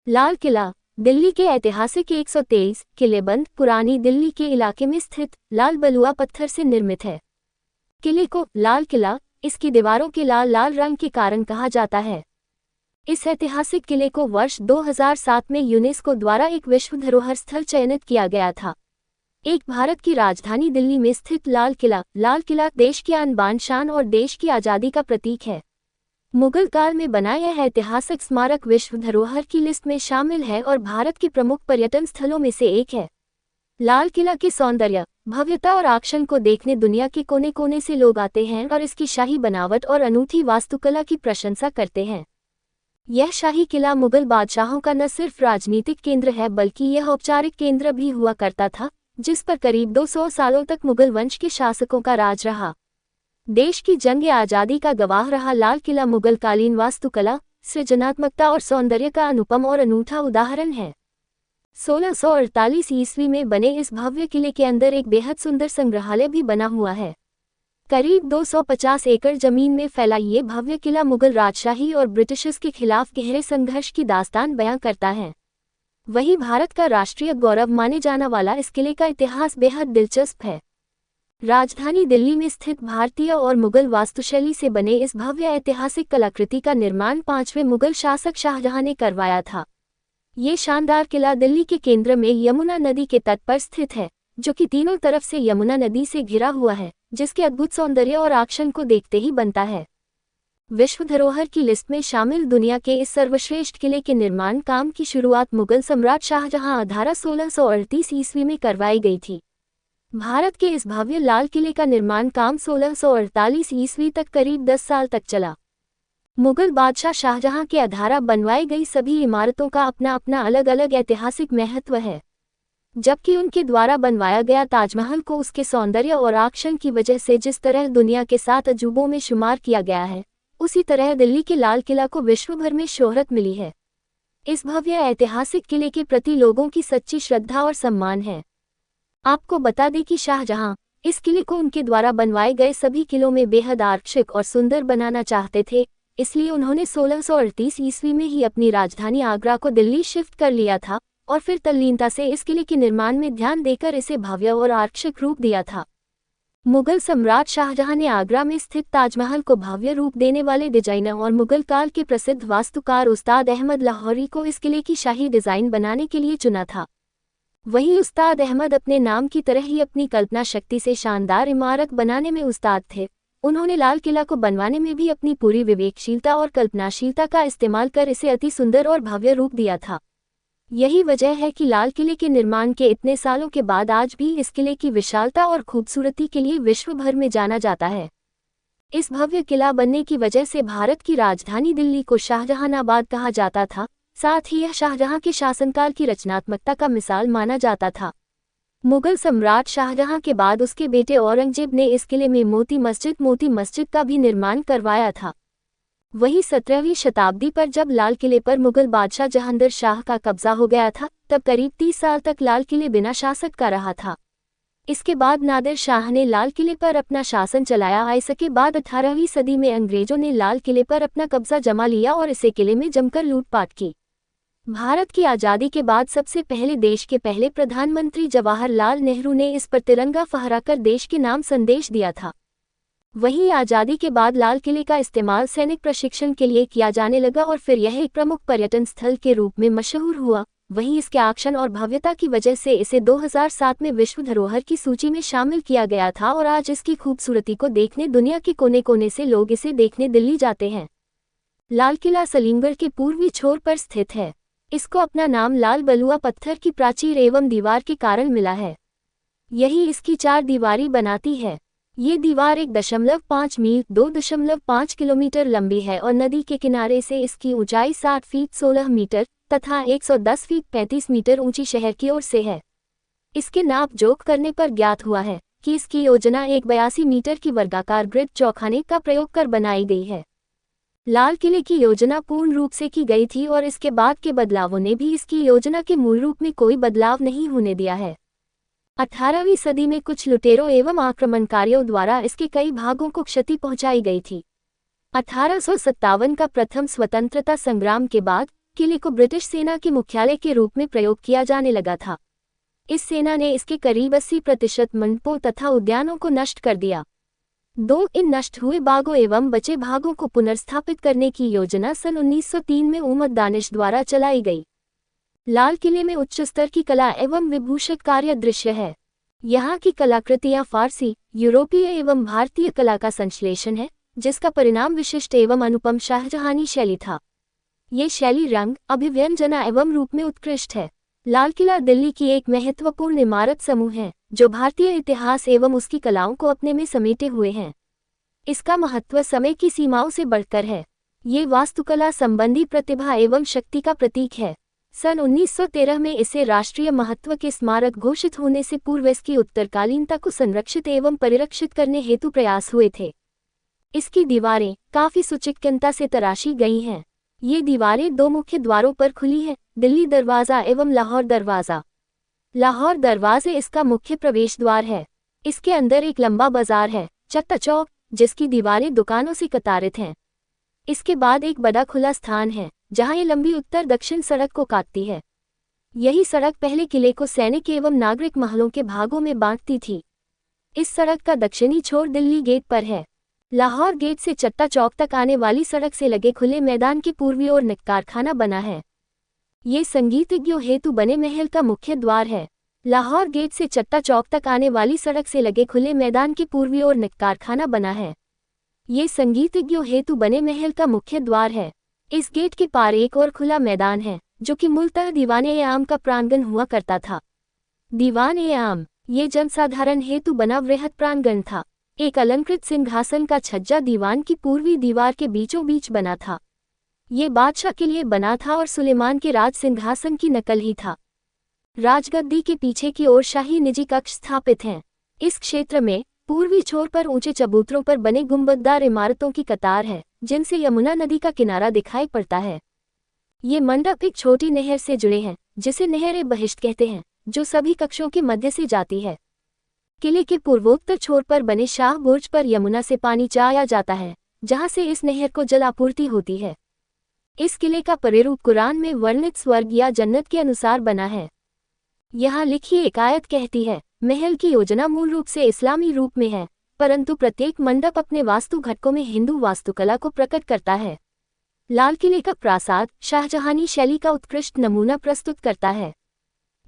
लाल किला दिल्ली के ऐतिहासिक 123 किलेबंद पुरानी दिल्ली के इलाके में स्थित लाल बलुआ पत्थर से निर्मित है। किले को लाल किला इसकी दीवारों के लाल लाल रंग के कारण कहा जाता है। इस ऐतिहासिक किले को वर्ष 2007 में यूनेस्को द्वारा एक विश्व धरोहर स्थल चयनित किया गया था। एक भारत की राजधानी दिल्ली में स्थित लाल किला देश की आन बान शान और देश की आज़ादी का प्रतीक है। मुगल काल में बना यह ऐतिहासिक स्मारक विश्व धरोहर की लिस्ट में शामिल है और भारत के प्रमुख पर्यटन स्थलों में से एक है। लाल किला के सौंदर्य, भव्यता और आकर्षण को देखने दुनिया के कोने कोने से लोग आते हैं और इसकी शाही बनावट और अनूठी वास्तुकला की प्रशंसा करते हैं। यह शाही किला मुगल बादशाहों का न सिर्फ राजनीतिक केंद्र है बल्कि यह औपचारिक केंद्र भी हुआ करता था, जिस पर करीब 200 सालों तक मुगल वंश के शासकों का राज रहा। देश की जंग आज़ादी का गवाह रहा लाल किला मुगल कालीन वास्तुकला, सृजनात्मकता और सौंदर्य का अनुपम और अनूठा उदाहरण है। 1648 ईस्वी में बने इस भव्य किले के अंदर एक बेहद सुंदर संग्रहालय भी बना हुआ है। करीब 250 एकड़ जमीन में फैला ये भव्य किला मुगल राजशाही और ब्रिटिशर्स के खिलाफ गहरे संघर्ष की दास्तान बयां करता है। वहीं भारत का राष्ट्रीय गौरव माने जाने वाला इस किले का इतिहास बेहद दिलचस्प है। राजधानी दिल्ली में स्थित भारतीय और मुगल वास्तुशैली से बने इस भव्य ऐतिहासिक कलाकृति का निर्माण 5वें मुगल शासक शाहजहां ने करवाया था। ये शानदार किला दिल्ली के केंद्र में यमुना नदी के तट पर स्थित है, जो कि तीनों तरफ से यमुना नदी से घिरा हुआ है, जिसके अद्भुत सौंदर्य और आकर्षण को देखते ही बनता है। विश्व धरोहर की लिस्ट में शामिल दुनिया के इस सर्वश्रेष्ठ किले के निर्माण काम की शुरुआत मुगल सम्राट शाहजहां द्वारा 1638 ईस्वी में करवाई गई थी। भारत के इस भव्य लाल किले का निर्माण काम 1648 ईस्वी तक करीब 10 साल तक चला। मुगल बादशाह शाहजहां के द्वारा बनवाई गई सभी इमारतों का अपना अपना अलग अलग ऐतिहासिक महत्व है। जबकि उनके द्वारा बनवाया गया ताजमहल को उसके सौंदर्य और आकर्षण की वजह से जिस तरह दुनिया के 7 अजूबों में शुमार किया गया है, उसी तरह दिल्ली के लाल किला को विश्व भर में शोहरत मिली है। इस भव्य ऐतिहासिक किले के प्रति लोगों की सच्ची श्रद्धा और सम्मान है। आपको बता दें कि शाहजहां इस किले को उनके द्वारा बनवाए गए सभी किलों में बेहद आकर्षक और सुंदर बनाना चाहते थे, इसलिए उन्होंने 1638 ईस्वी में ही अपनी राजधानी आगरा को दिल्ली शिफ्ट कर लिया था और फिर तल्लीनता से इस किले के निर्माण में ध्यान देकर इसे भव्य और आकर्षक रूप दिया था। मुगल सम्राट शाहजहां ने आगरा में स्थित ताजमहल को भव्य रूप देने वाले डिजाइनर और मुगल काल के प्रसिद्ध वास्तुकार उस्ताद अहमद लाहौरी को इस किले की शाही डिजाइन बनाने के लिए चुना था। वहीं उस्ताद अहमद अपने नाम की तरह ही अपनी कल्पना शक्ति से शानदार इमारत बनाने में उस्ताद थे। उन्होंने लाल किला को बनवाने में भी अपनी पूरी विवेकशीलता और कल्पनाशीलता का इस्तेमाल कर इसे अति सुंदर और भव्य रूप दिया था। यही वजह है कि लाल किले के निर्माण के इतने सालों के बाद आज भी इस किले की विशालता और खूबसूरती के लिए विश्व भर में जाना जाता है। इस भव्य किला बनने की वजह से भारत की राजधानी दिल्ली को शाहजहानाबाद कहा जाता था। साथ ही यह शाहजहां के शासनकाल की रचनात्मकता का मिसाल माना जाता था। मुगल सम्राट शाहजहां के बाद उसके बेटे औरंगजेब ने इस किले में मोती मस्जिद का भी निर्माण करवाया था। वहीं 17वीं शताब्दी पर जब लाल किले पर मुगल बादशाह जहांगीर शाह का कब्जा हो गया था, तब करीब 30 साल तक लाल किले बिना शासक का रहा था। इसके बाद नादिर शाह ने लाल किले पर अपना शासन चलाया। इसके बाद 18वीं सदी में अंग्रेजों ने लाल किले पर अपना कब्जा जमा लिया और इसे किले में जमकर लूटपाट की। भारत की आज़ादी के बाद सबसे पहले देश के पहले प्रधानमंत्री जवाहरलाल नेहरू ने इस पर तिरंगा फहराकर देश के नाम संदेश दिया था। वहीं आज़ादी के बाद लाल किले का इस्तेमाल सैनिक प्रशिक्षण के लिए किया जाने लगा और फिर यह एक प्रमुख पर्यटन स्थल के रूप में मशहूर हुआ। वहीं इसके आकर्षण और भव्यता की वजह से इसे 2007 में विश्व धरोहर की सूची में शामिल किया गया था और आज इसकी खूबसूरती को देखने दुनिया के कोने कोने से लोग इसे देखने दिल्ली जाते हैं। लाल किला सलीमगढ़ के पूर्वी छोर पर स्थित है। इसको अपना नाम लाल बलुआ पत्थर की प्राचीर एवं दीवार के कारण मिला है। यही इसकी 4 दीवारी बनाती है। ये दीवार 1.5 मील 2.5 किलोमीटर लंबी है और नदी के किनारे से इसकी ऊंचाई 60 फीट 16 मीटर तथा 110 फीट 35 मीटर ऊंची शहर की ओर से है। इसके नाप जोख करने पर ज्ञात हुआ है कि इसकी योजना एक 82 मीटर की वर्गाकार ग्रिड चौखाने का प्रयोग कर बनाई गई है। लाल किले की योजना पूर्ण रूप से की गई थी और इसके बाद के बदलावों ने भी इसकी योजना के मूल रूप में कोई बदलाव नहीं होने दिया है। 18वीं सदी में कुछ लुटेरों एवं आक्रमणकारियों द्वारा इसके कई भागों को क्षति पहुंचाई गई थी। 1857 का प्रथम स्वतंत्रता संग्राम के बाद किले को ब्रिटिश सेना के मुख्यालय के रूप में प्रयोग किया जाने लगा था। इस सेना ने इसके करीब 80% मंडपों तथा उद्यानों को नष्ट कर दिया। इन नष्ट हुए बागों एवं बचे भागों को पुनर्स्थापित करने की योजना सन 1903 में उमर दानिश द्वारा चलाई गई। लाल किले में उच्च स्तर की कला एवं विभूषित कार्य दृश्य है। यहाँ की कलाकृतियाँ फारसी, यूरोपीय एवं भारतीय कला का संश्लेषण है, जिसका परिणाम विशिष्ट एवं अनुपम शाहजहानी शैली था। ये शैली रंग, अभिव्यंजना एवं रूप में उत्कृष्ट है। लाल किला दिल्ली की एक महत्वपूर्ण इमारत समूह है, जो भारतीय इतिहास एवं उसकी कलाओं को अपने में समेटे हुए हैं। इसका महत्व समय की सीमाओं से बढ़कर है। ये वास्तुकला संबंधी प्रतिभा एवं शक्ति का प्रतीक है। सन 1913 में इसे राष्ट्रीय महत्व के स्मारक घोषित होने से पूर्व इसकी उत्तरकालीनता को संरक्षित एवं परिरक्षित करने हेतु प्रयास हुए थे। इसकी दीवारें काफी सुचिक्यता से तराशी गई हैं। ये दीवारें 2 मुख्य द्वारों पर खुली हैं, दिल्ली दरवाज़ा एवं लाहौर दरवाज़ा। लाहौर दरवाजे इसका मुख्य प्रवेश द्वार है। इसके अंदर एक लंबा बाजार है, चत्ता चौक, जिसकी दीवारें दुकानों से कतारित हैं। इसके बाद एक बड़ा खुला स्थान है, जहां ये लंबी उत्तर दक्षिण सड़क को काटती है। यही सड़क पहले किले को सैनिक एवं नागरिक महलों के भागों में बांटती थी। इस सड़क का दक्षिणी छोर दिल्ली गेट पर है। लाहौर गेट से चत्ता चौक तक आने वाली सड़क से लगे खुले मैदान के पूर्वी ओर निक कारखाना बना है। ये संगीतज्ञों हेतु बने महल का मुख्य द्वार है। लाहौर गेट से चत्ता चौक तक आने वाली सड़क से लगे खुले मैदान के पूर्वी ओर निक कारखाना बना है। ये संगीतज्ञों हेतु बने महल का मुख्य द्वार है। इस गेट के पार एक और खुला मैदान है, जो कि मूलतः दीवान-ए-आम का प्रांगण हुआ करता था। दीवान-ए-आम ये जनसाधारण हेतु बना वृहद प्रांगण था। एक अलंकृत सिंहासन का छज्जा दीवान की पूर्वी दीवार के बीचों बीच बना था। ये बादशाह के लिए बना था और सुलेमान के राज सिंहासन की नकल ही था। राजगद्दी के पीछे की ओर शाही निजी कक्ष स्थापित हैं। इस क्षेत्र में पूर्वी छोर पर ऊंचे चबूतरों पर बने गुंबददार इमारतों की कतार है, जिनसे यमुना नदी का किनारा दिखाई पड़ता है। ये मंडप एक छोटी नहर से जुड़े हैं, जिसे नहर-ए-बहिश्त कहते हैं, जो सभी कक्षों के मध्य से जाती है। किले के पूर्वोत्तर छोर पर बने शाह बुर्ज पर यमुना से पानी चाया जाता है, जहां से इस नहर को जल आपूर्ति होती है। इस किले का प्रारूप कुरान में वर्णित स्वर्ग या जन्नत के अनुसार बना है। यहाँ लिखी एक आयत कहती है, महल की योजना मूल रूप से इस्लामी रूप में है, परंतु प्रत्येक मंडप अपने वास्तु घटकों में हिंदू वास्तुकला को प्रकट करता है। लाल किले का प्रासाद शाहजहानी शैली का उत्कृष्ट नमूना प्रस्तुत करता है।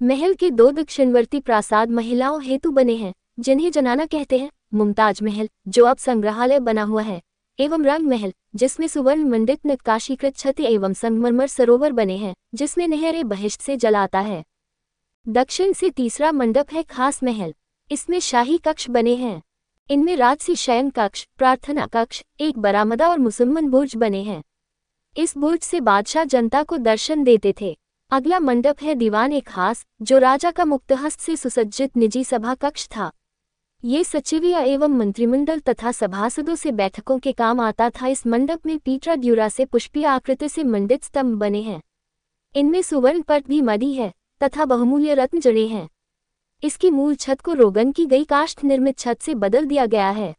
महल के 2 दक्षिणवर्ती प्रासाद महिलाओं हेतु बने हैं, जिन्हें जनाना कहते हैं। मुमताज महल, जो अब संग्रहालय बना हुआ है, एवं रंग महल, जिसमें सुवर्ण मंडित नक्काशीकृत छत एवं संगमरमर सरोवर बने हैं, जिसमें नहर-ए-बहिश्त से जल आता है। दक्षिण से तीसरा मंडप है खास महल। इसमें शाही कक्ष बने हैं। इनमें राजसी शयन कक्ष, प्रार्थना कक्ष, एक बरामदा और मुसम्मन बुर्ज बने हैं। इस बुर्ज से बादशाह जनता को दर्शन देते थे। अगला मंडप है दीवान-ए-खास, जो राजा का मुक्तहस्त से सुसज्जित निजी सभा कक्ष था। ये सचिवीय एवं मंत्रिमंडल तथा सभासदों से बैठकों के काम आता था। इस मंडप में पीटरा ड्यूरा से पुष्पीय आकृति से मंडित स्तंभ बने हैं। इनमें सुवर्ण पट भी मढ़ी है तथा बहुमूल्य रत्न जड़े हैं। इसकी मूल छत को रोगन की गई काष्ठ निर्मित छत से बदल दिया गया है।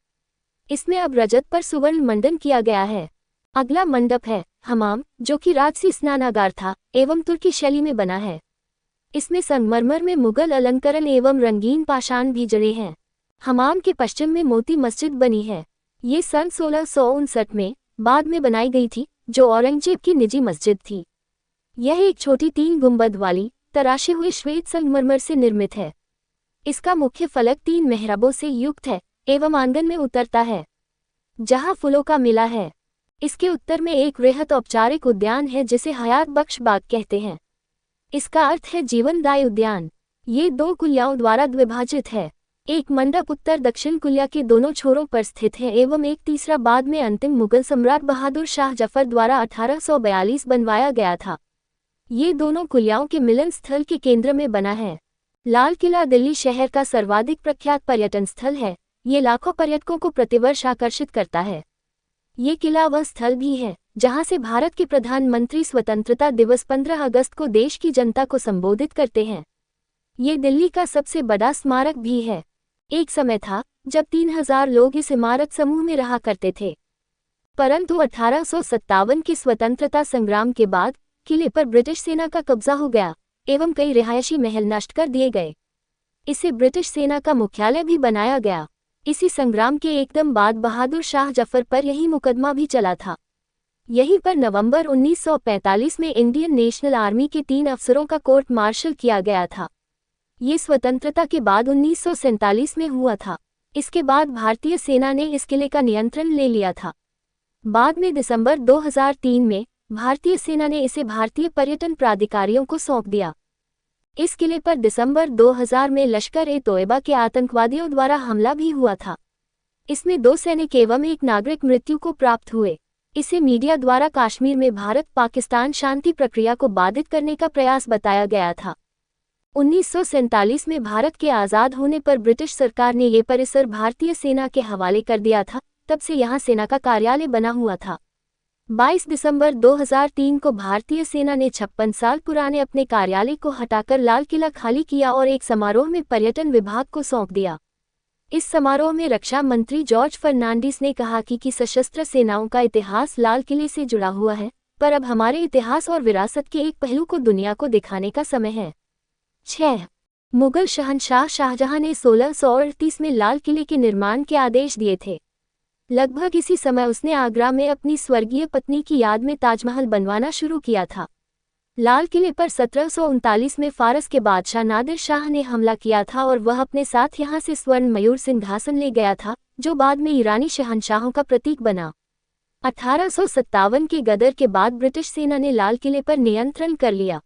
इसमें अब रजत पर सुवर्ण मंडन किया गया है। अगला मंडप है हमाम, जो कि राजसी स्नानागार था एवं तुर्की शैली में बना है। इसमें संगमरमर में मुगल अलंकरण एवं रंगीन पाषाण भी जड़े हैं। हमाम के पश्चिम में मोती मस्जिद बनी है। ये सन 1659 में बाद में बनाई गई थी, जो औरंगजेब की निजी मस्जिद थी। यह एक छोटी 3 गुंबद वाली तराशे हुए श्वेत संगमरमर से निर्मित है। इसका मुख्य फलक 3 मेहराबों से युक्त है एवं आंगन में उतरता है, जहां फूलों का मिला है। इसके उत्तर में एक वृहद औपचारिक उद्यान है, जिसे हयात बख्श बाग कहते हैं। इसका अर्थ है जीवनदायी उद्यान। ये 2 कुलियाओं द्वारा द्विभाजित है। एक मंडप उत्तर दक्षिण कुलिया के दोनों छोरों पर स्थित है एवं एक तीसरा बाद में अंतिम मुगल सम्राट बहादुर शाह जफर द्वारा 1842 बनवाया गया था। ये दोनों कुलियाओं के मिलन स्थल के केंद्र में बना है। लाल किला दिल्ली शहर का सर्वाधिक प्रख्यात पर्यटन स्थल है। ये लाखों पर्यटकों को प्रतिवर्ष आकर्षित करता है। ये किला वह स्थल भी है जहां से भारत के प्रधानमंत्री स्वतंत्रता दिवस 15 अगस्त को देश की जनता को संबोधित करते हैं। ये दिल्ली का सबसे बड़ा स्मारक भी है। एक समय था जब 3000 लोग इस इमारत समूह में रहा करते थे, परंतु 1857 के स्वतंत्रता संग्राम के बाद किले पर ब्रिटिश सेना का कब्जा हो गया एवं कई रिहायशी महल नष्ट कर दिए गए। इसे ब्रिटिश सेना का मुख्यालय भी बनाया गया। इसी संग्राम के एकदम बाद बहादुर शाह जफर पर यही मुकदमा भी चला था। यहीं पर नवंबर 1945 में इंडियन नेशनल आर्मी के 3 अफसरों का कोर्ट मार्शल किया गया था। ये स्वतंत्रता के बाद 1947 में हुआ था। इसके बाद भारतीय सेना ने इस किले का नियंत्रण ले लिया था। बाद में दिसंबर 2003 में भारतीय सेना ने इसे भारतीय पर्यटन प्राधिकारियों को सौंप दिया। इस किले पर दिसंबर 2000 में लश्कर-ए-तोयबा के आतंकवादियों द्वारा हमला भी हुआ था। इसमें 2 सैनिक एवं 1 नागरिक मृत्यु को प्राप्त हुए। इसे मीडिया द्वारा कश्मीर में भारत पाकिस्तान शांति प्रक्रिया को बाधित करने का प्रयास बताया गया था। 1947 में भारत के आज़ाद होने पर ब्रिटिश सरकार ने ये परिसर भारतीय सेना के हवाले कर दिया था। तब से यहाँ सेना का कार्यालय बना हुआ था। 22 दिसंबर 2003 को भारतीय सेना ने 56 साल पुराने अपने कार्यालय को हटाकर लाल किला खाली किया और एक समारोह में पर्यटन विभाग को सौंप दिया। इस समारोह में रक्षा मंत्री जॉर्ज फर्नांडिस ने कहा कि सशस्त्र सेनाओं का इतिहास लाल किले से जुड़ा हुआ है, पर अब हमारे इतिहास और विरासत के एक पहलू को दुनिया को दिखाने का समय है। 6. मुगल शहंशाह शाहजहां ने 1638 में लाल किले के निर्माण के आदेश दिए थे। लगभग इसी समय उसने आगरा में अपनी स्वर्गीय पत्नी की याद में ताजमहल बनवाना शुरू किया था। लाल किले पर 1739 में फारस के बादशाह नादिर शाह ने हमला किया था और वह अपने साथ यहां से स्वर्ण मयूर सिंहासन ले गया था, जो बाद में ईरानी शहंशाहों का प्रतीक बना। 1857 के गदर के बाद ब्रिटिश सेना ने लाल किले पर नियंत्रण कर लिया।